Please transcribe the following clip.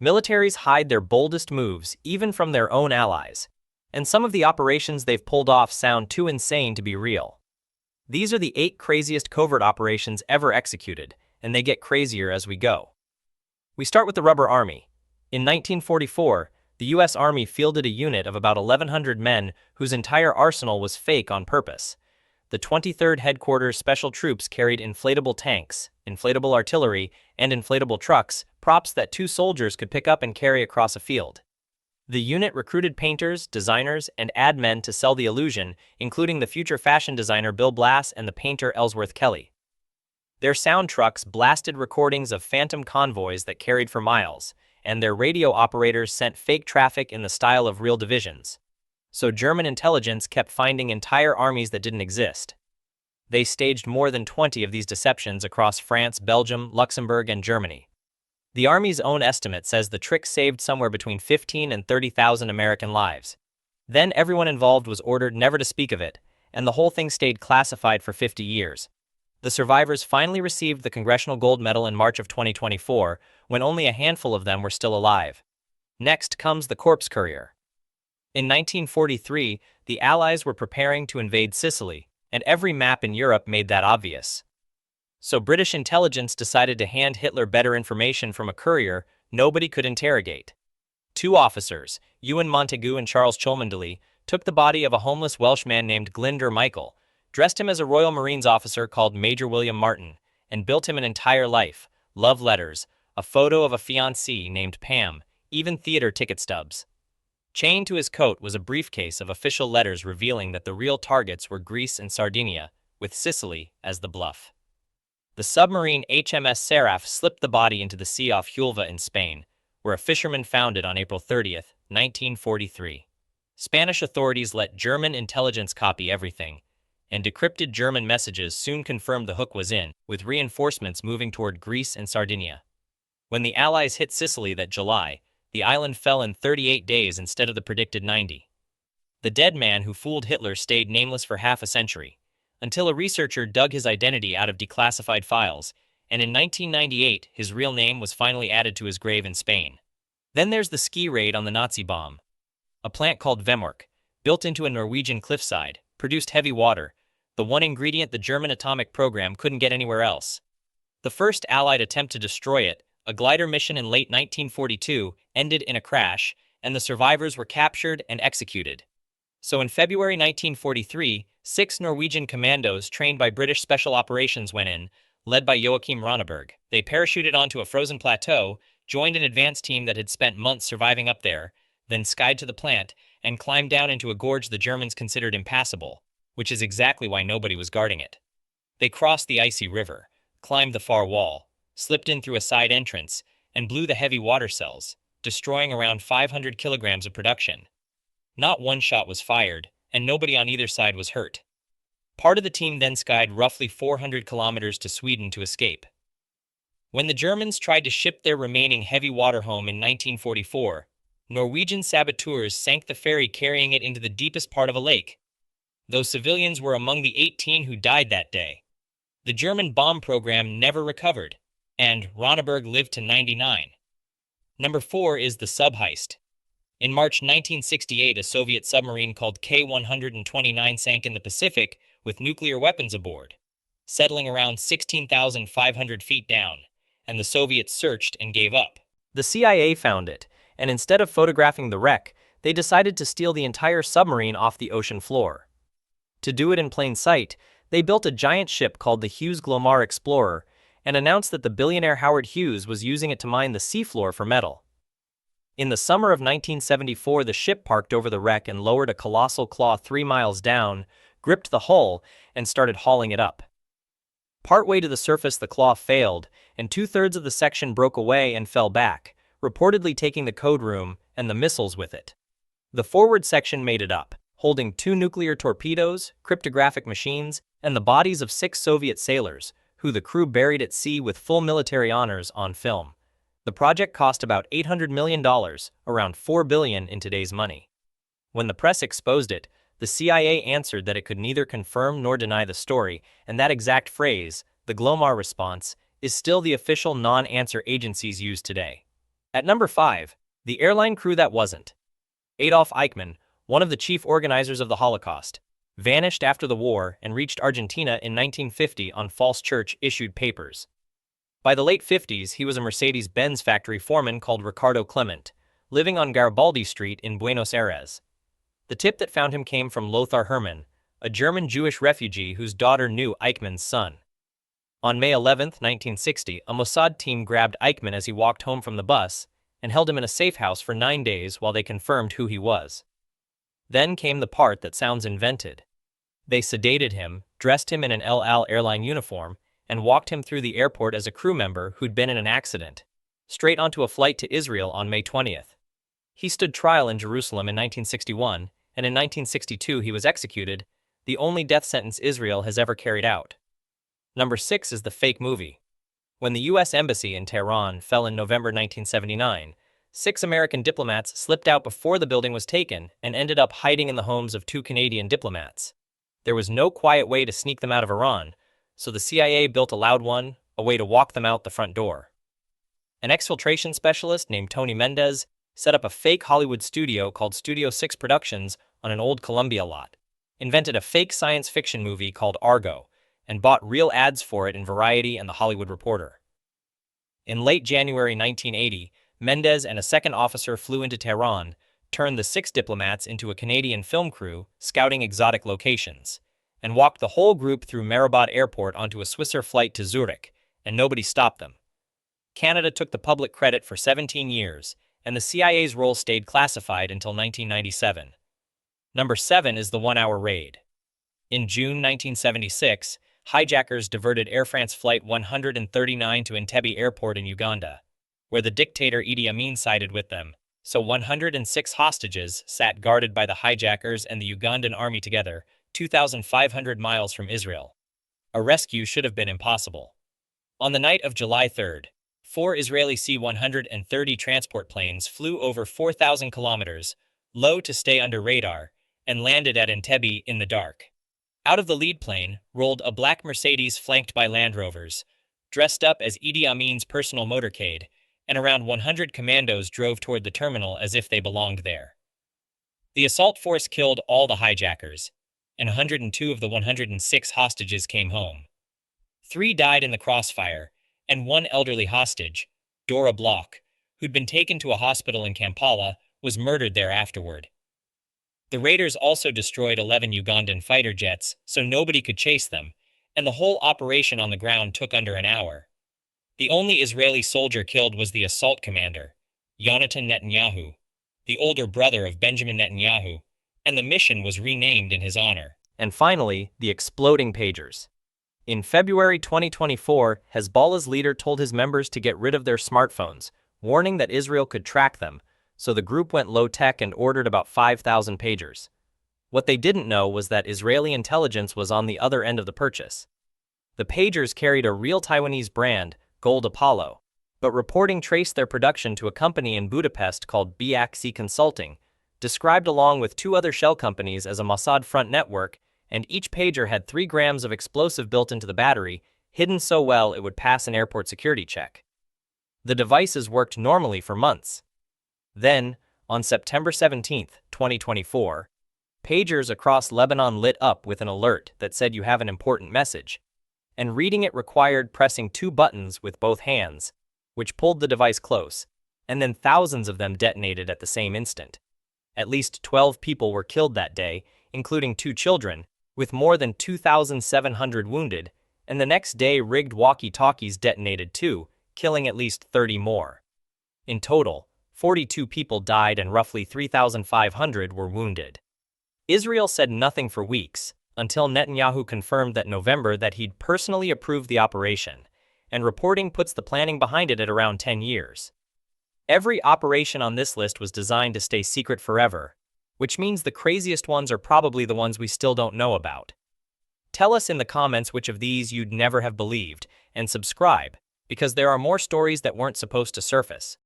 Militaries hide their boldest moves even from their own allies, and some of the operations they've pulled off sound too insane to be real. These are the 8 craziest covert operations ever executed, and they get crazier as we go. We start with the Rubber Army. In 1944, the US Army fielded a unit of about 1,100 men whose entire arsenal was fake on purpose. The 23rd Headquarters Special Troops carried inflatable tanks, inflatable artillery, and inflatable trucks, props that 2 soldiers could pick up and carry across a field. The unit recruited painters, designers, and ad men to sell the illusion, including the future fashion designer Bill Blass and the painter Ellsworth Kelly. Their sound trucks blasted recordings of phantom convoys that carried for miles, and their radio operators sent fake traffic in the style of real divisions. So German intelligence kept finding entire armies that didn't exist. They staged more than 20 of these deceptions across France, Belgium, Luxembourg, and Germany. The Army's own estimate says the trick saved somewhere between 15 and 30,000 American lives. Then everyone involved was ordered never to speak of it, and the whole thing stayed classified for 50 years. The survivors finally received the Congressional Gold Medal in March of 2024, when only a handful of them were still alive. Next comes the corpse courier. In 1943, the Allies were preparing to invade Sicily, and every map in Europe made that obvious. So British intelligence decided to hand Hitler better information from a courier nobody could interrogate. 2 officers, Ewan Montagu and Charles Cholmondeley, took the body of a homeless Welshman named Glyndwr Michael, dressed him as a Royal Marines officer called Major William Martin, and built him an entire life, love letters, a photo of a fiancée named Pam, even theater ticket stubs. Chained to his coat was a briefcase of official letters revealing that the real targets were Greece and Sardinia, with Sicily as the bluff. The submarine HMS Seraph slipped the body into the sea off Huelva in Spain, where a fisherman found it on April 30, 1943. Spanish authorities let German intelligence copy everything, and decrypted German messages soon confirmed the hook was in, with reinforcements moving toward Greece and Sardinia. When the Allies hit Sicily that July, the island fell in 38 days instead of the predicted 90. The dead man who fooled Hitler stayed nameless for half a century, until a researcher dug his identity out of declassified files, and in 1998 his real name was finally added to his grave in Spain. Then there's the ski raid on the Nazi bomb. A plant called Vemork, built into a Norwegian cliffside, produced heavy water, the one ingredient the German atomic program couldn't get anywhere else. The first Allied attempt to destroy it, a glider mission in late 1942, ended in a crash, and the survivors were captured and executed. So in February 1943, 6 Norwegian commandos trained by British Special Operations went in, led by Joachim Ronneberg. They parachuted onto a frozen plateau, joined an advance team that had spent months surviving up there, then skied to the plant, and climbed down into a gorge the Germans considered impassable, which is exactly why nobody was guarding it. They crossed the icy river, climbed the far wall, slipped in through a side entrance, and blew the heavy water cells, destroying around 500 kilograms of production. Not one shot was fired, and nobody on either side was hurt. Part of the team then skied roughly 400 kilometers to Sweden to escape. When the Germans tried to ship their remaining heavy water home in 1944, Norwegian saboteurs sank the ferry carrying it into the deepest part of a lake. Those civilians were among the 18 who died that day. The German bomb program never recovered, and Ronneberg lived to 99. Number 4 is the sub-heist. In March 1968, a Soviet submarine called K-129 sank in the Pacific with nuclear weapons aboard, settling around 16,500 feet down, and the Soviets searched and gave up. The CIA found it, and instead of photographing the wreck, they decided to steal the entire submarine off the ocean floor. To do it in plain sight, they built a giant ship called the Hughes Glomar Explorer and announced that the billionaire Howard Hughes was using it to mine the seafloor for metal. In the summer of 1974, the ship parked over the wreck and lowered a colossal claw 3 miles down, gripped the hull, and started hauling it up. Partway to the surface, the claw failed, and 2/3 of the section broke away and fell back, reportedly taking the code room and the missiles with it. The forward section made it up, holding 2 nuclear torpedoes, cryptographic machines, and the bodies of 6 Soviet sailors, who the crew buried at sea with full military honors on film. The project cost about $800 million, around $4 billion in today's money. When the press exposed it, the CIA answered that it could neither confirm nor deny the story, and that exact phrase, the Glomar response, is still the official non-answer agencies use today. At number 5, the airline crew that wasn't. Adolf Eichmann, one of the chief organizers of the Holocaust, vanished after the war and reached Argentina in 1950 on false church-issued papers. By the late 50s, he was a Mercedes-Benz factory foreman called Ricardo Clement, living on Garibaldi Street in Buenos Aires. The tip that found him came from Lothar Hermann, a German Jewish refugee whose daughter knew Eichmann's son. On May 11, 1960, a Mossad team grabbed Eichmann as he walked home from the bus and held him in a safe house for 9 days while they confirmed who he was. Then came the part that sounds invented. They sedated him, dressed him in an El Al airline uniform, and walked him through the airport as a crew member who'd been in an accident, straight onto a flight to Israel on May 20th. He stood trial in Jerusalem in 1961, and in 1962 he was executed, the only death sentence Israel has ever carried out. Number 6 is the fake movie. When the U.S. Embassy in Tehran fell in November 1979, 6 American diplomats slipped out before the building was taken and ended up hiding in the homes of 2 Canadian diplomats. There was no quiet way to sneak them out of Iran, so the CIA built a loud one, a way to walk them out the front door. An exfiltration specialist named Tony Mendez set up a fake Hollywood studio called Studio 6 Productions on an old Columbia lot, invented a fake science fiction movie called Argo, and bought real ads for it in Variety and The Hollywood Reporter. In late January 1980, Mendez and a second officer flew into Tehran, turned the 6 diplomats into a Canadian film crew scouting exotic locations, and walked the whole group through Mehrabat Airport onto a Swissair flight to Zurich, and nobody stopped them. Canada took the public credit for 17 years, and the CIA's role stayed classified until 1997. Number 7 is the 1-hour raid. In June 1976, hijackers diverted Air France Flight 139 to Entebbe Airport in Uganda, where the dictator Idi Amin sided with them, so 106 hostages sat guarded by the hijackers and the Ugandan army together, 2,500 miles from Israel. A rescue should have been impossible. On the night of July 3rd, 4 Israeli C-130 transport planes flew over 4,000 kilometers, low to stay under radar, and landed at Entebbe in the dark. Out of the lead plane rolled a black Mercedes flanked by Land Rovers, dressed up as Idi Amin's personal motorcade, and around 100 commandos drove toward the terminal as if they belonged there. The assault force killed all the hijackers, and 102 of the 106 hostages came home. 3 died in the crossfire, and 1 elderly hostage, Dora Bloch, who'd been taken to a hospital in Kampala, was murdered there afterward. The raiders also destroyed 11 Ugandan fighter jets, so nobody could chase them, and the whole operation on the ground took under an hour. The only Israeli soldier killed was the assault commander, Yonatan Netanyahu, the older brother of Benjamin Netanyahu, and the mission was renamed in his honor. And finally, the exploding pagers. In February 2024, Hezbollah's leader told his members to get rid of their smartphones, warning that Israel could track them, so the group went low-tech and ordered about 5,000 pagers. What they didn't know was that Israeli intelligence was on the other end of the purchase. The pagers carried a real Taiwanese brand, Gold Apollo, but reporting traced their production to a company in Budapest called BAXI Consulting, described along with 2 other shell companies as a Mossad front network, and each pager had 3 grams of explosive built into the battery, hidden so well it would pass an airport security check. The devices worked normally for months. Then, on September 17, 2024, pagers across Lebanon lit up with an alert that said you have an important message, and reading it required pressing 2 buttons with both hands, which pulled the device close, and then thousands of them detonated at the same instant. At least 12 people were killed that day, including 2 children, with more than 2,700 wounded, and the next day rigged walkie-talkies detonated too, killing at least 30 more. In total, 42 people died and roughly 3,500 were wounded. Israel said nothing for weeks, until Netanyahu confirmed that November that he'd personally approved the operation, and reporting puts the planning behind it at around 10 years. Every operation on this list was designed to stay secret forever, which means the craziest ones are probably the ones we still don't know about. Tell us in the comments which of these you'd never have believed, and subscribe, because there are more stories that weren't supposed to surface.